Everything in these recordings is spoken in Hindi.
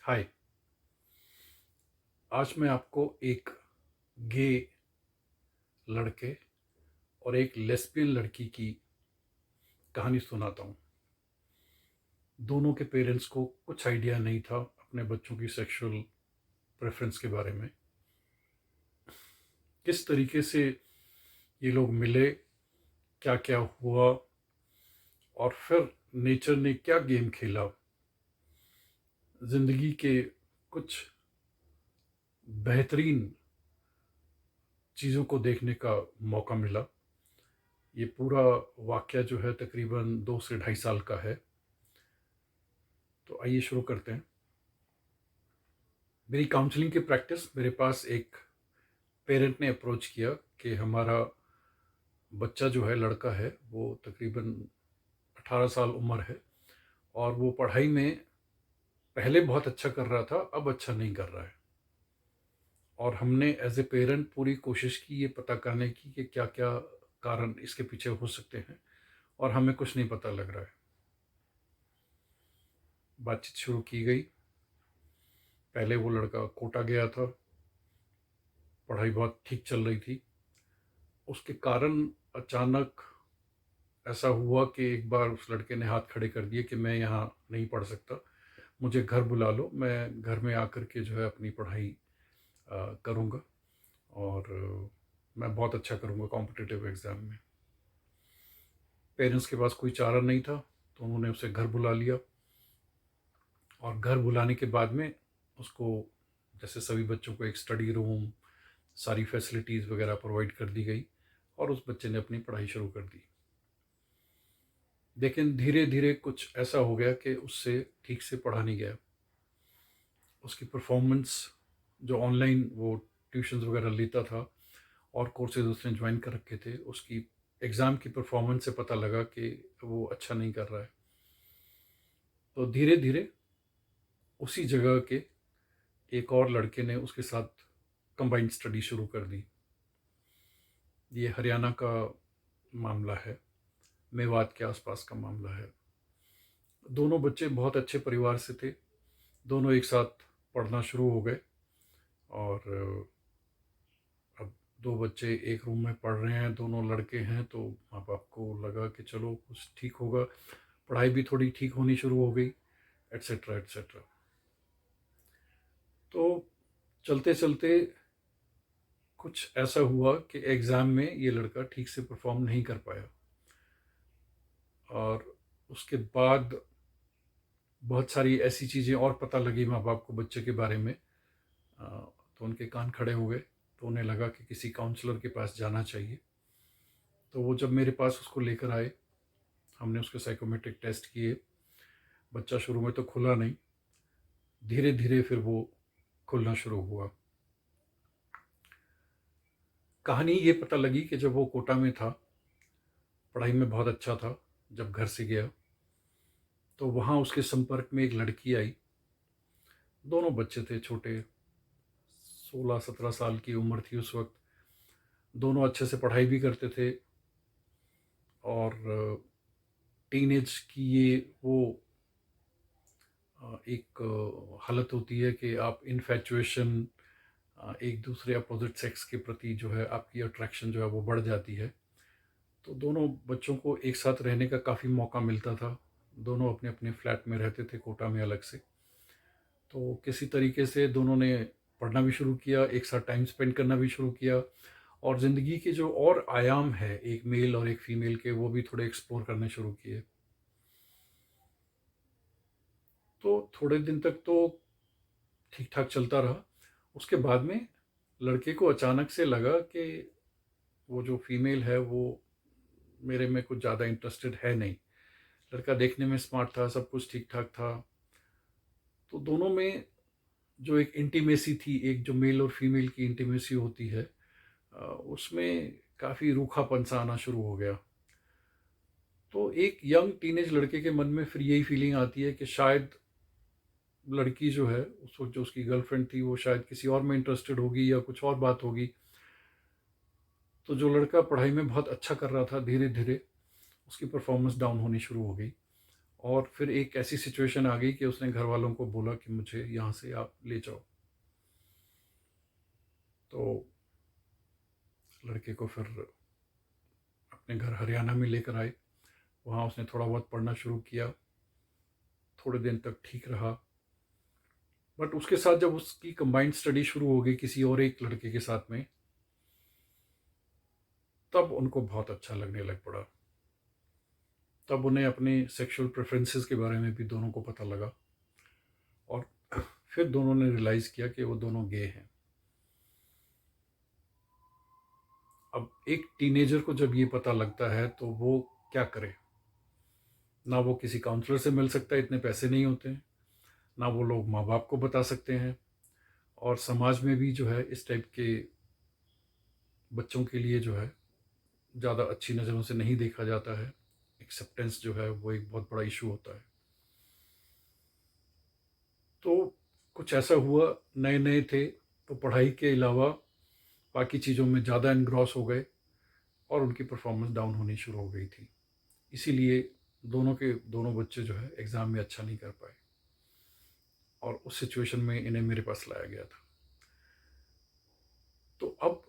हाय। आज मैं आपको एक गे लड़के और एक लेस्बियन लड़की की कहानी सुनाता हूँ। दोनों के पेरेंट्स को कुछ आइडिया नहीं था अपने बच्चों की सेक्सुअल प्रेफरेंस के बारे में। किस तरीके से ये लोग मिले, क्या क्या हुआ और फिर नेचर ने क्या गेम खेला, ज़िंदगी के कुछ बेहतरीन चीज़ों को देखने का मौका मिला। ये पूरा वाक़या जो है तकरीबन 2 से ढाई साल का है। तो आइए शुरू करते हैं। मेरी काउंसलिंग की प्रैक्टिस मेरे पास एक पेरेंट ने अप्रोच किया कि हमारा बच्चा जो है, लड़का है, वो तकरीबन 18 साल उम्र है और वो पढ़ाई में पहले बहुत अच्छा कर रहा था, अब अच्छा नहीं कर रहा है। और हमने एज ए पेरेंट पूरी कोशिश की ये पता करने की कि क्या क्या कारण इसके पीछे हो सकते हैं, और हमें कुछ नहीं पता लग रहा है। बातचीत शुरू की गई। पहले वो लड़का कोटा गया था, पढ़ाई बहुत ठीक चल रही थी। उसके कारण अचानक ऐसा हुआ कि एक बार उस लड़के ने हाथ खड़े कर दिए कि मैं यहाँ नहीं पढ़ सकता, मुझे घर बुला लो, मैं घर में आकर के जो है अपनी पढ़ाई करूँगा और मैं बहुत अच्छा करूँगा कॉम्पिटिटिव एग्ज़ाम में। पेरेंट्स के पास कोई चारा नहीं था, तो उन्होंने उसे घर बुला लिया और घर बुलाने के बाद में उसको, जैसे सभी बच्चों को, एक स्टडी रूम, सारी फैसिलिटीज़ वगैरह प्रोवाइड कर दी गई और उस बच्चे ने अपनी पढ़ाई शुरू कर दी। लेकिन धीरे धीरे कुछ ऐसा हो गया कि उससे ठीक से पढ़ा नहीं गया। उसकी परफॉर्मेंस, जो ऑनलाइन वो ट्यूशन्स वगैरह लेता था और कोर्सेज उसने ज्वाइन कर रखे थे, उसकी एग्ज़ाम की परफॉर्मेंस से पता लगा कि वो अच्छा नहीं कर रहा है। तो धीरे धीरे उसी जगह के एक और लड़के ने उसके साथ कंबाइंड स्टडी शुरू कर दी। ये हरियाणा का मामला है, मेवात के आसपास का मामला है। दोनों बच्चे बहुत अच्छे परिवार से थे, दोनों एक साथ पढ़ना शुरू हो गए और अब दो बच्चे एक रूम में पढ़ रहे हैं, दोनों लड़के हैं, तो माँ बाप को लगा कि चलो कुछ ठीक होगा, पढ़ाई भी थोड़ी ठीक होनी शुरू हो गई, एट्सेट्रा एट्सेट्रा। तो चलते चलते कुछ ऐसा हुआ कि एग्ज़ाम में ये लड़का ठीक से परफॉर्म नहीं कर पाया और उसके बाद बहुत सारी ऐसी चीज़ें और पता लगी माँ बाप को बच्चे के बारे में। तो उनके कान खड़े हो गए, तो उन्हें लगा कि किसी काउंसलर के पास जाना चाहिए। तो वो जब मेरे पास उसको लेकर आए, हमने उसके साइकोमेट्रिक टेस्ट किए। बच्चा शुरू में तो खुला नहीं, धीरे धीरे फिर वो खुलना शुरू हुआ। कहानी ये पता लगी कि जब वो कोटा में था, पढ़ाई में बहुत अच्छा था, जब घर से गया तो वहाँ उसके संपर्क में एक लड़की आई। दोनों बच्चे थे छोटे, 16-17 साल की उम्र थी उस वक्त। दोनों अच्छे से पढ़ाई भी करते थे और टीनेज की ये वो एक हालत होती है कि आप इन्फैचुएशन, एक दूसरे अपोजिट सेक्स के प्रति जो है आपकी अट्रैक्शन जो है वो बढ़ जाती है। तो दोनों बच्चों को एक साथ रहने का काफ़ी मौका मिलता था। दोनों अपने अपने फ्लैट में रहते थे कोटा में अलग से। तो किसी तरीके से दोनों ने पढ़ना भी शुरू किया, एक साथ टाइम स्पेंड करना भी शुरू किया और ज़िंदगी के जो और आयाम है एक मेल और एक फीमेल के, वो भी थोड़े एक्सप्लोर करने शुरू किए। तो थोड़े दिन तक तो ठीक ठाक चलता रहा। उसके बाद में लड़के को अचानक से लगा कि वो जो फीमेल है वो मेरे में कुछ ज़्यादा इंटरेस्टेड है नहीं। लड़का देखने में स्मार्ट था, सब कुछ ठीक ठाक था। तो दोनों में जो एक इंटीमेसी थी, एक जो मेल और फीमेल की इंटीमेसी होती है, उसमें काफ़ी रूखापन सा आना शुरू हो गया। तो एक यंग टीनेज लड़के के मन में फिर यही फीलिंग आती है कि शायद लड़की जो है उस वक्त, जो उसकी गर्लफ्रेंड थी, वो शायद किसी और में इंटरेस्टेड होगी या कुछ और बात होगी। तो जो लड़का पढ़ाई में बहुत अच्छा कर रहा था, धीरे धीरे उसकी परफॉर्मेंस डाउन होनी शुरू हो गई और फिर एक ऐसी सिचुएशन आ गई कि उसने घर वालों को बोला कि मुझे यहाँ से आप ले जाओ। तो लड़के को फिर अपने घर हरियाणा में लेकर आए। वहाँ उसने थोड़ा बहुत पढ़ना शुरू किया, थोड़े दिन तक ठीक रहा, बट उसके साथ जब उसकी कंबाइंड स्टडी शुरू हो गई किसी और एक लड़के के साथ में, तब उनको बहुत अच्छा लगने लग पड़ा। तब उन्हें अपने सेक्सुअल प्रेफरेंसेस के बारे में भी दोनों को पता लगा, और फिर दोनों ने रियलाइज़ किया कि वो दोनों गे हैं। अब एक टीनेजर को जब ये पता लगता है तो वो क्या करे? ना वो किसी काउंसलर से मिल सकता है, इतने पैसे नहीं होते हैं, ना वो लोग माँ बाप को बता सकते हैं, और समाज में भी जो है इस टाइप के बच्चों के लिए जो है ज़्यादा अच्छी नज़रों से नहीं देखा जाता है। एक्सेप्टेंस जो है वो एक बहुत बड़ा इशू होता है। तो कुछ ऐसा हुआ, नए नए थे तो पढ़ाई के अलावा बाकी चीज़ों में ज़्यादा एनग्रॉस हो गए, और उनकी परफॉर्मेंस डाउन होनी शुरू हो गई थी। इसीलिए दोनों के दोनों बच्चे जो है एग्ज़ाम में अच्छा नहीं कर पाए, और उस सिचुएशन में इन्हें मेरे पास लाया गया था। तो अब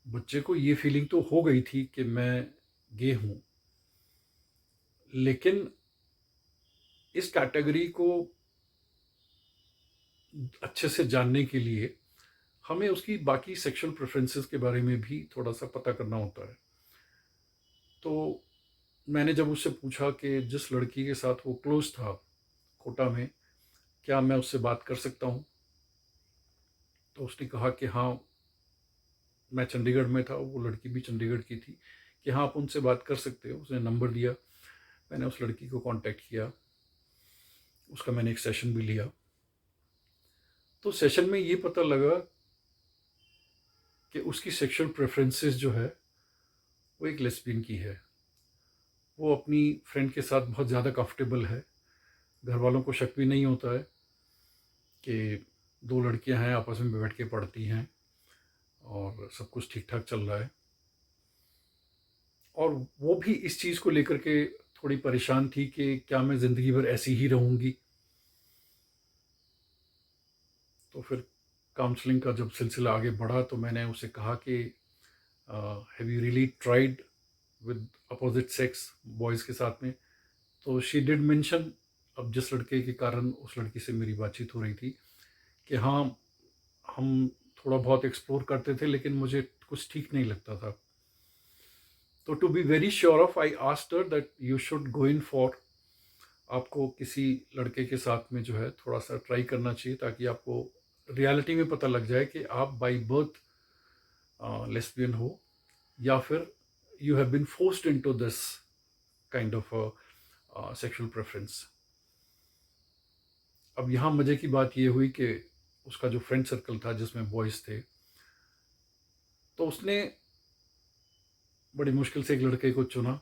बच्चे को ये फीलिंग तो हो गई थी कि मैं गे हूँ, लेकिन इस कैटेगरी को अच्छे से जानने के लिए हमें उसकी बाकी सेक्सुअल प्रेफरेंसेस के बारे में भी थोड़ा सा पता करना होता है। तो मैंने जब उससे पूछा कि जिस लड़की के साथ वो क्लोज था कोटा में, क्या मैं उससे बात कर सकता हूँ? तो उसने कहा कि हाँ, मैं चंडीगढ़ में था, वो लड़की भी चंडीगढ़ की थी, कि हाँ आप उनसे बात कर सकते हो। उसने नंबर दिया, मैंने उस लड़की को कांटेक्ट किया, उसका मैंने एक सेशन भी लिया। तो सेशन में ये पता लगा कि उसकी सेक्सुअल प्रेफरेंसेस जो है वो एक लेस्बियन की है। वो अपनी फ्रेंड के साथ बहुत ज़्यादा कंफर्टेबल है। घर वालों को शक भी नहीं होता है कि दो लड़कियां हैं, आपस में बैठ के पढ़ती हैं और सब कुछ ठीक ठाक चल रहा है। और वो भी इस चीज़ को लेकर के थोड़ी परेशान थी कि क्या मैं ज़िंदगी भर ऐसी ही रहूँगी। तो फिर काउंसलिंग का जब सिलसिला आगे बढ़ा तो मैंने उसे कहा कि have you really tried with opposite sex, boys के साथ में? तो शी डिड मेंशन, अब जिस लड़के के कारण उस लड़की से मेरी बातचीत हो रही थी, कि हाँ, हम थोड़ा बहुत एक्सप्लोर करते थे लेकिन मुझे कुछ ठीक नहीं लगता था। तो to be very sure of, I asked her that you should go in for, आपको किसी लड़के के साथ में जो है थोड़ा सा ट्राई करना चाहिए, ताकि आपको रियलिटी में पता लग जाए कि आप बाय बर्थ लेस्बियन हो, या फिर you have been forced into this kind of sexual preference. अब यहाँ मज़े की बात ये हुई कि उसका जो फ्रेंड सर्कल था जिसमें बॉयज़ थे, तो उसने बड़ी मुश्किल से एक लड़के को चुना,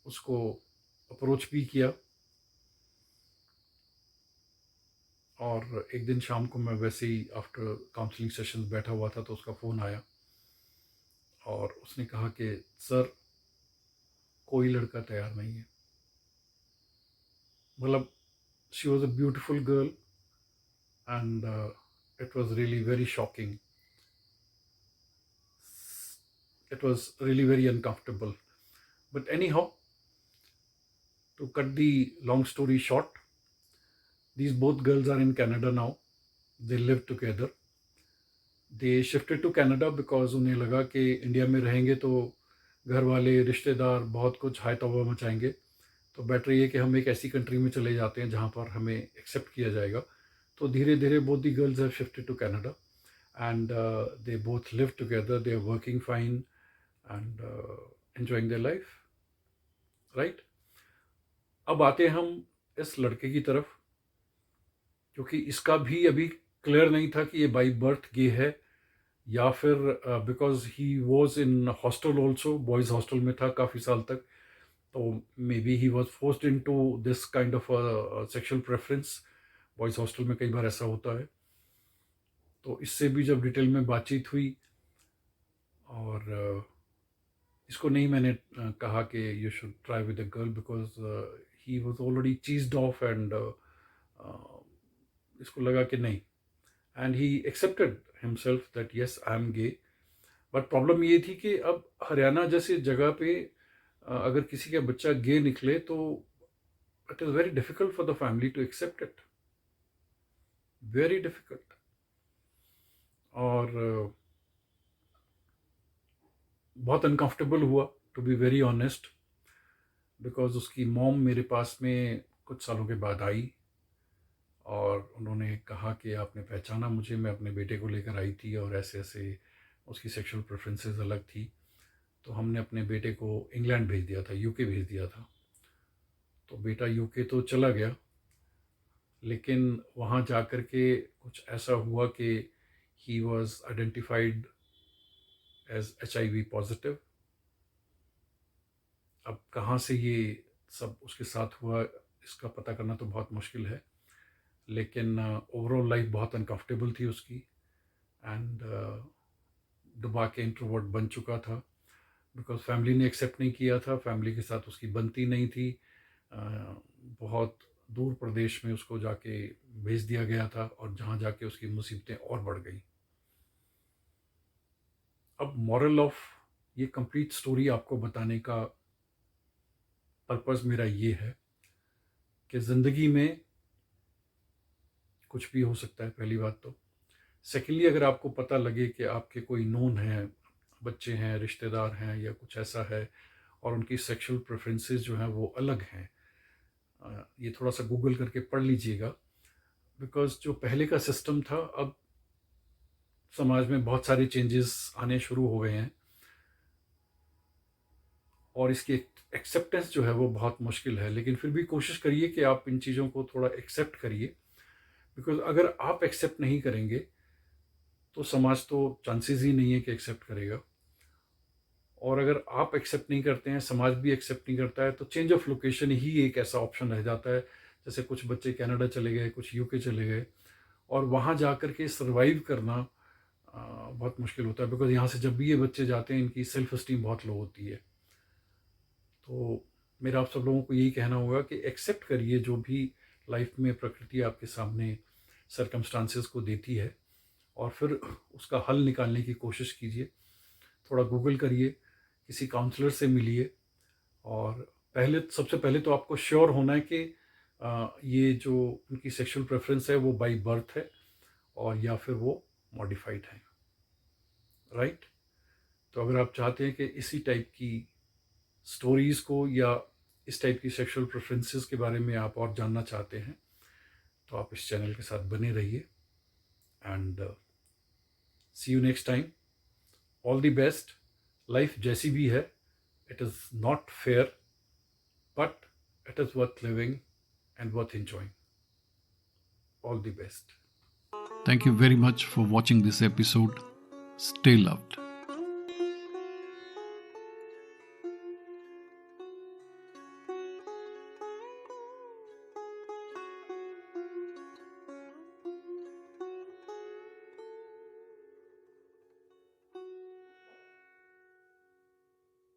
उसको अप्रोच भी किया, और एक दिन शाम को मैं वैसे ही आफ्टर काउंसलिंग सेशन बैठा हुआ था तो उसका फ़ोन आया, और उसने कहा कि सर, कोई लड़का तैयार नहीं है। मतलब, she was a beautiful girl, and it was really very shocking, it was really very uncomfortable. But anyhow, to cut the long story short, these both girls are in Canada now. They live together. They shifted to Canada because उन्हें लगा कि इंडिया में रहेंगे तो घर वाले, रिश्तेदार बहुत कुछ हाय तौबा मचाएंगे, तो बेटर ये कि हम एक ऐसी कंट्री में चले जाते हैं जहाँ पर हमें एक्सेप्ट किया जाएगा। तो धीरे धीरे both the girls have shifted to Canada, and they both live together. They are working fine and enjoying their life, right? अब आते हैं हम इस लड़के की तरफ, क्योंकि इसका भी अभी क्लियर नहीं था कि ये बाई बर्थ गे है, या फिर because he was in hostel also, boys hostel में था काफ़ी साल तक, तो maybe he was forced into this kind of sexual preference. Boys hostel में कई बार ऐसा होता है। तो इससे भी जब डिटेल में बातचीत हुई, और इसको नहीं मैंने कहा कि you should try with a girl, because he was already cheesed off, and इसको लगा कि नहीं, and he accepted himself that yes I am gay. But problem ये थी कि अब हरियाणा जैसी जगह पे अगर किसी का बच्चा गे निकले तो it is very difficult for the family to accept it, very difficult. और बहुत अनकंफर्टेबल हुआ, to be very honest, because उसकी मॉम मेरे पास में कुछ सालों के बाद आई और उन्होंने कहा कि आपने पहचाना मुझे, मैं अपने बेटे को लेकर आई थी और ऐसे ऐसे उसकी सेक्सुअल प्रेफरेंसेस अलग थी। तो हमने अपने बेटे को इंग्लैंड भेज दिया था, यूके भेज दिया था। तो बेटा यूके तो चला गया, लेकिन वहाँ जा कर के कुछ ऐसा हुआ कि he was identified as HIV positive. अब कहाँ से ये सब उसके साथ हुआ इसका पता करना तो बहुत मुश्किल है, लेकिन ओवरऑल लाइफ बहुत अनकंफर्टेबल थी उसकी, एंड दबा के इंट्रोवर्ट बन चुका था, बिकॉज फैमिली ने एक्सेप्ट नहीं किया था, फैमिली के साथ उसकी बनती नहीं थी। बहुत दूर प्रदेश में उसको जाके भेज दिया गया था और जहाँ जाके उसकी मुसीबतें और बढ़ गई। अब मॉरल ऑफ ये कंप्लीट स्टोरी आपको बताने का पर्पस मेरा ये है कि ज़िंदगी में कुछ भी हो सकता है, पहली बात तो। सेकेंडली, अगर आपको पता लगे कि आपके कोई नोन हैं, बच्चे हैं, रिश्तेदार हैं या कुछ ऐसा है और उनकी सेक्सुअल प्रेफरेंसेस जो हैं वो अलग हैं, ये थोड़ा सा गूगल करके पढ़ लीजिएगा, बिकॉज जो पहले का सिस्टम था, अब समाज में बहुत सारे चेंजेस आने शुरू हो गए हैं और इसकी एक्सेप्टेंस जो है वो बहुत मुश्किल है। लेकिन फिर भी कोशिश करिए कि आप इन चीज़ों को थोड़ा एक्सेप्ट करिए, बिकॉज अगर आप एक्सेप्ट नहीं करेंगे तो समाज तो चांसेस ही नहीं है कि एक्सेप्ट करेगा, और अगर आप एक्सेप्ट नहीं करते हैं, समाज भी एक्सेप्ट नहीं करता है, तो चेंज ऑफ लोकेशन ही एक ऐसा ऑप्शन रह जाता है। जैसे कुछ बच्चे कनाडा चले गए, कुछ यूके चले गए, और वहाँ जा कर के सर्वाइव करना बहुत मुश्किल होता है, बिकॉज यहाँ से जब भी ये बच्चे जाते हैं इनकी सेल्फ इस्टीम बहुत लो होती है। तो मेरा आप सब लोगों को यही कहना होगा कि एक्सेप्ट करिए जो भी लाइफ में प्रकृति आपके सामने सरकमस्टांसेस को देती है, और फिर उसका हल निकालने की कोशिश कीजिए। थोड़ा गूगल करिए, किसी काउंसलर से मिलिए, और सबसे पहले तो आपको श्योर होना है कि ये जो उनकी सेक्सुअल प्रेफरेंस है वो बाय बर्थ है और या फिर वो मॉडिफाइड है, राइट। तो अगर आप चाहते हैं कि इसी टाइप की स्टोरीज़ को या इस टाइप की सेक्सुअल प्रेफरेंसेस के बारे में आप और जानना चाहते हैं, तो आप इस चैनल के साथ बने रहिए, and see you next time. All the best. Life जैसी भी है, it is not fair, but it is worth living and worth enjoying. All the best. Thank you very much for watching this episode. Stay loved.